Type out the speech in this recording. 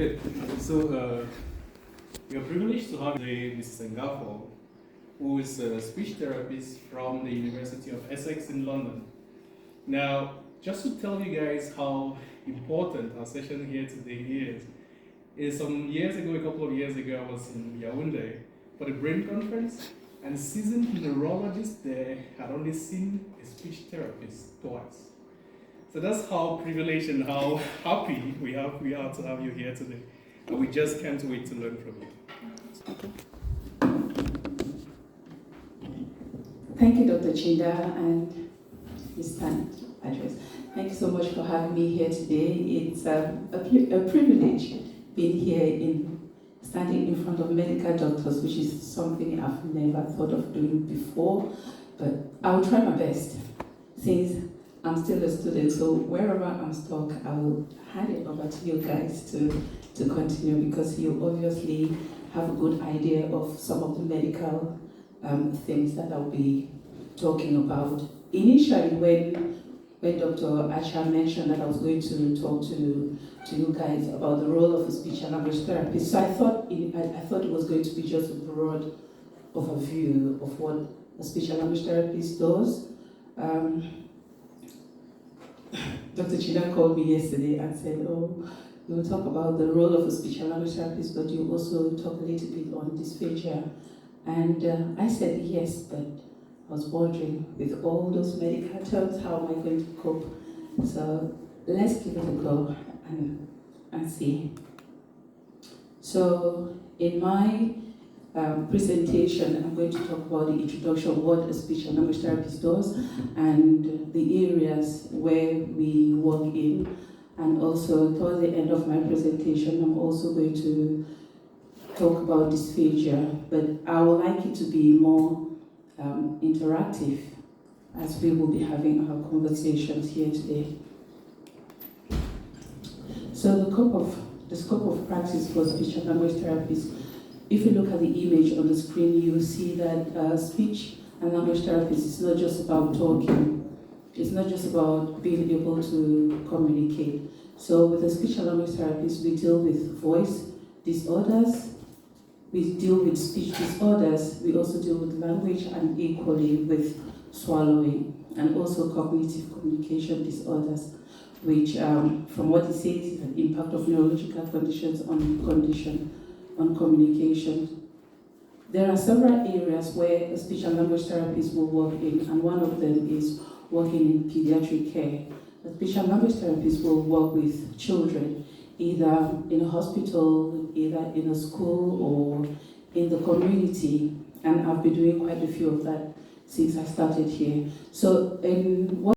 Good. So we are privileged to have today Mrs. Ngafo, who is a speech therapist from the University of Essex in London. Now, just to tell you guys how important our session here today is some years ago, a couple of years ago, I was in Yaoundé for the brain conference, and seasoned neurologist there had only seen a speech therapist twice. So that's how privileged and how happy we are to have you here today. And we just can't wait to learn from you. Okay. Thank you, Dr. Chinda and Mr. Address. Thank you so much for having me here today. It's a privilege being here standing in front of medical doctors, which is something I've never thought of doing before, but I'll try my best since I'm still a student. So wherever I'm stuck, I will hand it over to you guys to continue, because you obviously have a good idea of some of the medical things that I'll be talking about. Initially, when Dr. Acha mentioned that I was going to talk to you guys about the role of a speech and language therapist, so I thought it was going to be just a broad overview of what a speech and language therapist does. Dr. Chida called me yesterday and said, "Oh, you will talk about the role of a speech and language therapist, but you also talk a little bit on dysphagia." And I said yes, but I was wondering, with all those medical terms, how am I going to cope? So let's give it a go and see. So in my presentation, I'm going to talk about the introduction of what a speech and language therapist does and the areas where we work in. And also, towards the end of my presentation, I'm also going to talk about dysphagia, but I would like it to be more interactive, as we will be having our conversations here today. So the scope of practice for speech and language therapists, if you look at the image on the screen, you will see that speech and language therapist is not just about talking. It's not just about being able to communicate. So with a speech and language therapist, we deal with voice disorders, we deal with speech disorders, we also deal with language, and equally with swallowing, and also cognitive communication disorders, which from what it says is an impact of neurological conditions on communication. There are several areas where a speech and language therapist will work in, and one of them is working in pediatric care. A speech and language therapist will work with children, either in a hospital, either in a school, or in the community, and I've been doing quite a few of that since I started here. So in what